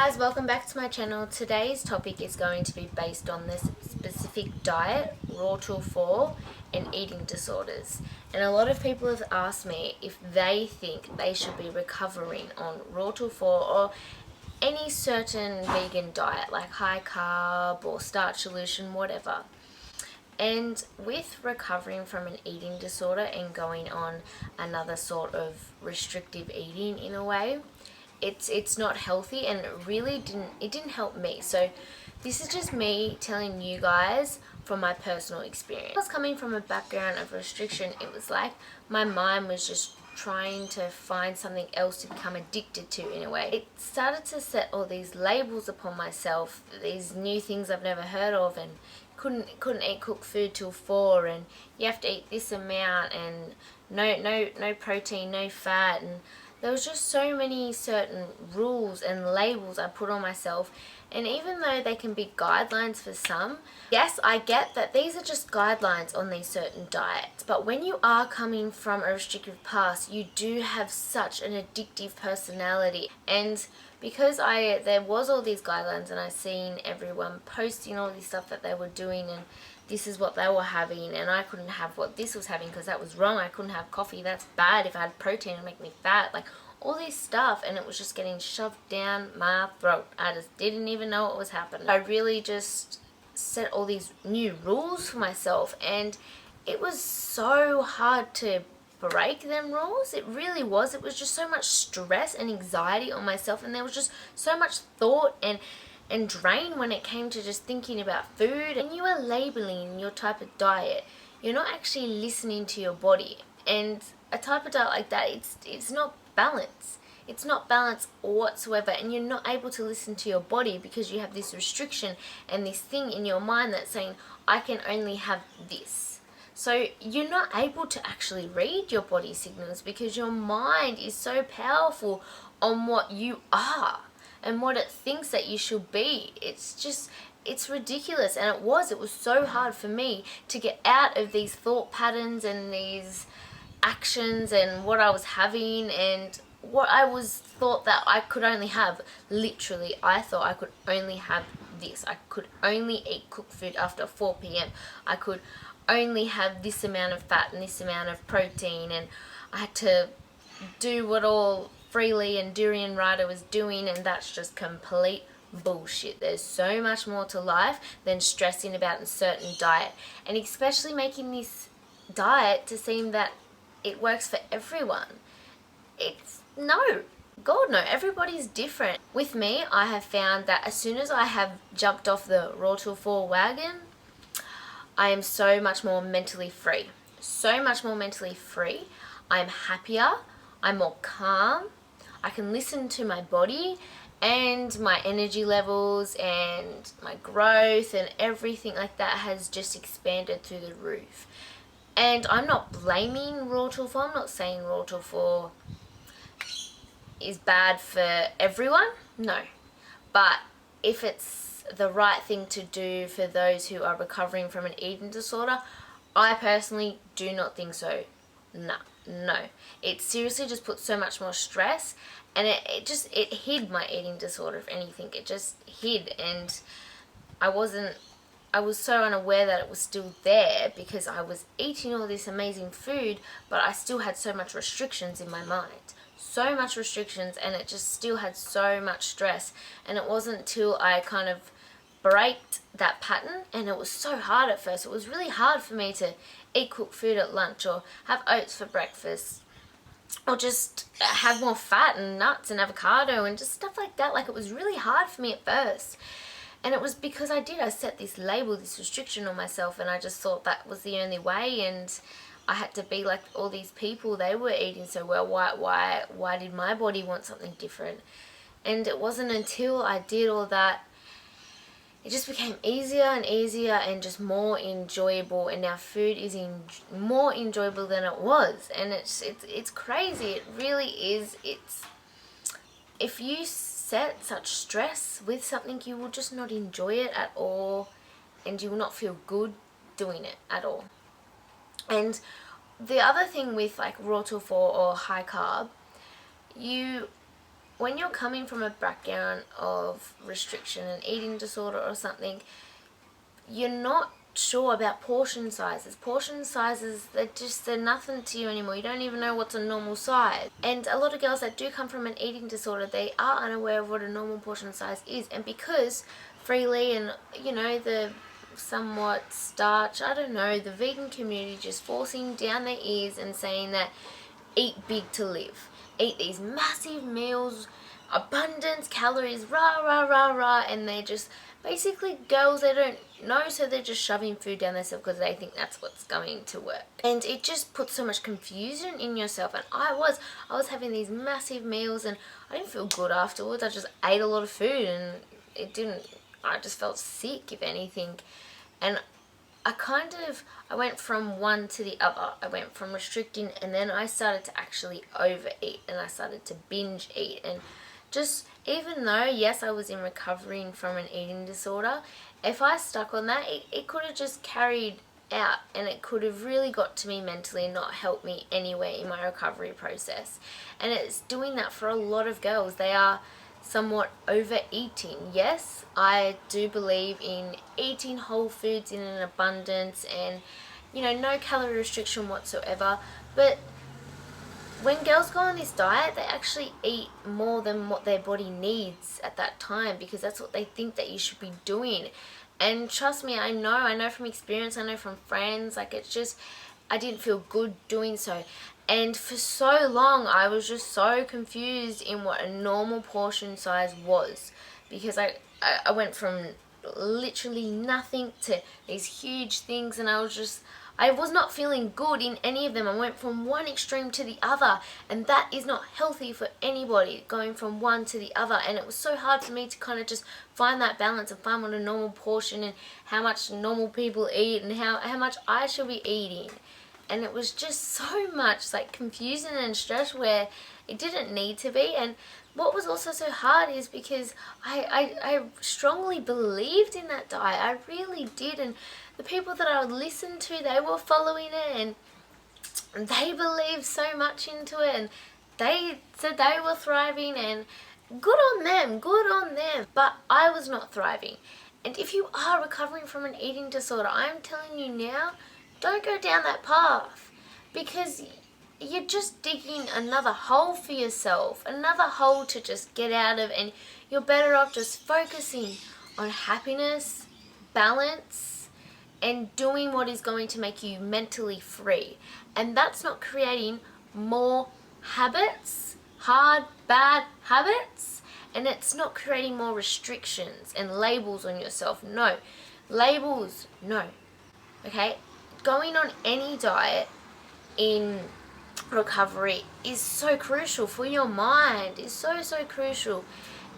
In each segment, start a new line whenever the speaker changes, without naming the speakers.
guys, welcome back to my channel. Today's topic is going to be based on this specific diet, RAWTILL4, and eating disorders. And a lot of people have asked me if they think they should be recovering on RAWTILL4 or any certain vegan diet like high carb or starch solution, whatever. And with recovering from an eating disorder and going on another sort of restrictive eating in a way, it's not healthy, and it didn't help me. So this is just me telling you guys from my personal experience. I was coming from a background of restriction. It was like my mind was just trying to find something else to become addicted to in a way. It started to set all these labels upon myself, these new things I've never heard of, and couldn't eat cooked food till 4, and you have to eat this amount, and no protein, no fat, and there was just so many certain rules and labels I put on myself. And even though they can be guidelines for some, yes, I get that these are just guidelines on these certain diets, but when you are coming from a restrictive past, you do have such an addictive personality. And because there was all these guidelines, and I seen everyone posting all this stuff that they were doing, and this is what they were having, and I couldn't have what this was having because that was wrong. I couldn't have coffee, that's bad. If I had protein, it would make me fat. Like all this stuff, and it was just getting shoved down my throat. I just didn't even know what was happening. I really just set all these new rules for myself, and it was so hard to break them rules. It really was. It was just so much stress and anxiety on myself, and there was just so much thought and drain when it came to just thinking about food. And you are labeling your type of diet, you're not actually listening to your body. And a type of diet like that, it's not balanced. It's not balanced whatsoever, and you're not able to listen to your body because you have this restriction and this thing in your mind that's saying, I can only have this. So you're not able to actually read your body signals because your mind is so powerful on what you are and what it thinks that you should be. It's ridiculous. And it was so hard for me to get out of these thought patterns and these actions and what I was having and what I was thought that I could only have. Literally, I thought I could only have this. I could only eat cooked food after 4 p.m. I could only have this amount of fat and this amount of protein, and I had to do what all Freely and Durian Rider was doing, and that's just complete bullshit. There's so much more to life than stressing about a certain diet, and especially making this diet to seem that it works for everyone. No, God no, everybody's different. With me, I have found that as soon as I have jumped off the RAWTILL4 wagon, I am so much more mentally free. So much more mentally free. I'm happier. I'm more calm. I can listen to my body and my energy levels and my growth, and everything like that has just expanded through the roof. And I'm not blaming RAWTILL4. I'm not saying RAWTILL4 is bad for everyone. No. But if it's the right thing to do for those who are recovering from an eating disorder, I personally do not think so. No. It seriously just puts so much more stress, and it hid my eating disorder. If anything, it just hid, and I was so unaware that it was still there because I was eating all this amazing food, but I still had so much restrictions in my mind. So much restrictions, and it just still had so much stress. And it wasn't until I kind of braked that pattern, and it was so hard at first. It was really hard for me to eat cooked food at lunch or have oats for breakfast or just have more fat and nuts and avocado and just stuff like that. Like, it was really hard for me at first. And it was because I set this label, this restriction on myself, and I just thought that was the only way, and I had to be like all these people. They were eating so well. Why did my body want something different? And it wasn't until I did all that, it just became easier and easier and just more enjoyable. And now food is more enjoyable than it was. And it's crazy. It really is. If you set such stress with something, you will just not enjoy it at all, and you will not feel good doing it at all. And the other thing with like RAWTILL4 or high carb, you when you're coming from a background of restriction and eating disorder or something, you're not sure about portion sizes. Portion sizes, they're nothing to you anymore. You don't even know what's a normal size. And a lot of girls that do come from an eating disorder, they are unaware of what a normal portion size is. And because freely and, you know, the somewhat starch, I don't know, the vegan community just forcing down their ears and saying that eat big to live. Eat these massive meals, abundance, calories, rah, rah, rah, rah, and they're just basically girls, they don't know, so they're just shoving food down themselves because they think that's what's going to work. And it just puts so much confusion in yourself. And I was having these massive meals and I didn't feel good afterwards. I just ate a lot of food and I just felt sick, if anything. And I went from one to the other. I went from restricting, and then I started to actually overeat, and I started to binge eat. And just, even though, yes, I was in recovering from an eating disorder, if I stuck on that, it could have just carried out, and it could have really got to me mentally and not helped me anywhere in my recovery process. And it's doing that for a lot of girls. They are somewhat overeating. Yes, I do believe in eating whole foods in an abundance and, you know, no calorie restriction whatsoever. But when girls go on this diet, they actually eat more than what their body needs at that time, because that's what they think that you should be doing. And trust me, I know from experience, I know from friends, like, it's just, I didn't feel good doing so. And for so long, I was just so confused in what a normal portion size was, because I went from literally nothing to these huge things, and I was not feeling good in any of them. I went from one extreme to the other, and that is not healthy for anybody, going from one to the other. And it was so hard for me to kind of just find that balance and find what a normal portion and how much normal people eat and how much I should be eating. And it was just so much like confusion and stress where it didn't need to be. And what was also so hard is because I strongly believed in that diet. I really did. And the people that I would listen to, they were following it and they believed so much into it, and they said they were thriving, and good on them, good on them. But I was not thriving. And if you are recovering from an eating disorder, I'm telling you now, don't go down that path, because you're just digging another hole for yourself, another hole to just get out of, and you're better off just focusing on happiness, balance, and doing what is going to make you mentally free. And that's not creating more habits, hard, bad habits, and it's not creating more restrictions and labels on yourself. No. Labels, no. Okay? Going on any diet in recovery is so crucial for your mind. It's so crucial.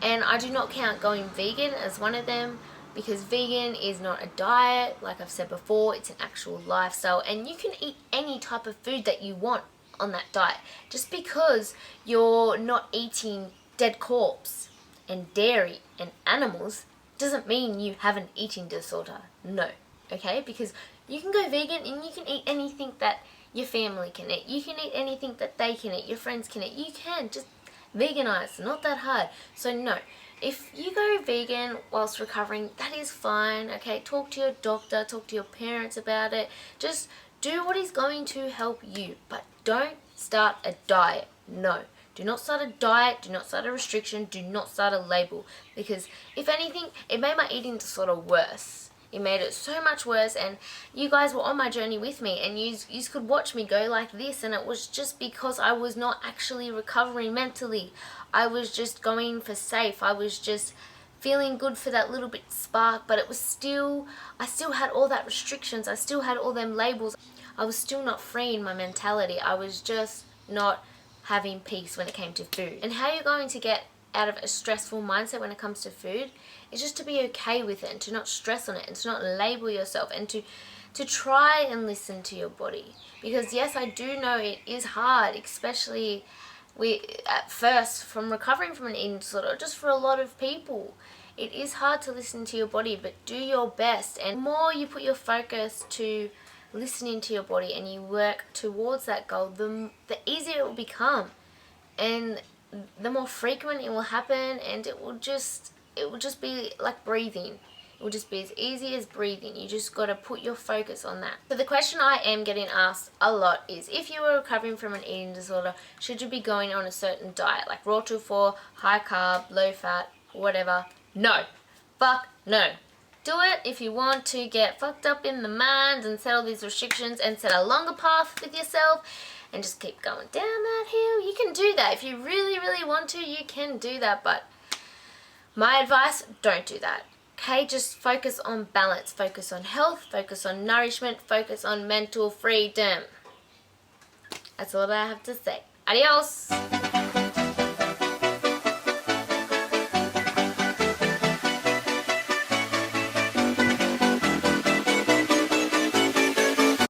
And I do not count going vegan as one of them, because vegan is not a diet. Like I've said before, it's an actual lifestyle, and you can eat any type of food that you want on that diet. Just because you're not eating dead corpse and dairy and animals doesn't mean you have an eating disorder. No. Okay? Because you can go vegan and you can eat anything that your family can eat. You can eat anything that they can eat, your friends can eat. You can just veganize. Not that hard. So no, if you go vegan whilst recovering, that is fine. Okay, talk to your doctor, talk to your parents about it. Just do what is going to help you, but don't start a diet. No. Do not start a diet, do not start a restriction, do not start a label, because if anything, it made my eating disorder worse. It made it so much worse, and you guys were on my journey with me, and you could watch me go like this, and it was just because I was not actually recovering mentally. I was just going for safe. I was just feeling good for that little bit spark, but it was still, I still had all that restrictions. I still had all them labels. I was still not free in my mentality. I was just not having peace when it came to food. And how you're going to get out of a stressful mindset when it comes to food is just to be okay with it and to not stress on it and to not label yourself and to try and listen to your body. Because yes, I do know it is hard, especially at first from recovering from an eating disorder, just for a lot of people. It is hard to listen to your body, but do your best. And the more you put your focus to listening to your body and you work towards that goal, the easier it will become. And the more frequent it will happen, and it will just be like breathing. It will just be as easy as breathing. You just got to put your focus on that. So the question I am getting asked a lot is, if you are recovering from an eating disorder, should you be going on a certain diet, like RAWTILL4, high carb, low fat, whatever? No. Fuck no. Do it if you want to get fucked up in the mind and set all these restrictions and set a longer path with yourself and just keep going down that hill. You can do that. If you really, really want to, you can do that. But my advice, don't do that. Okay, just focus on balance, focus on health, focus on nourishment, focus on mental freedom. That's all I have to say. Adios!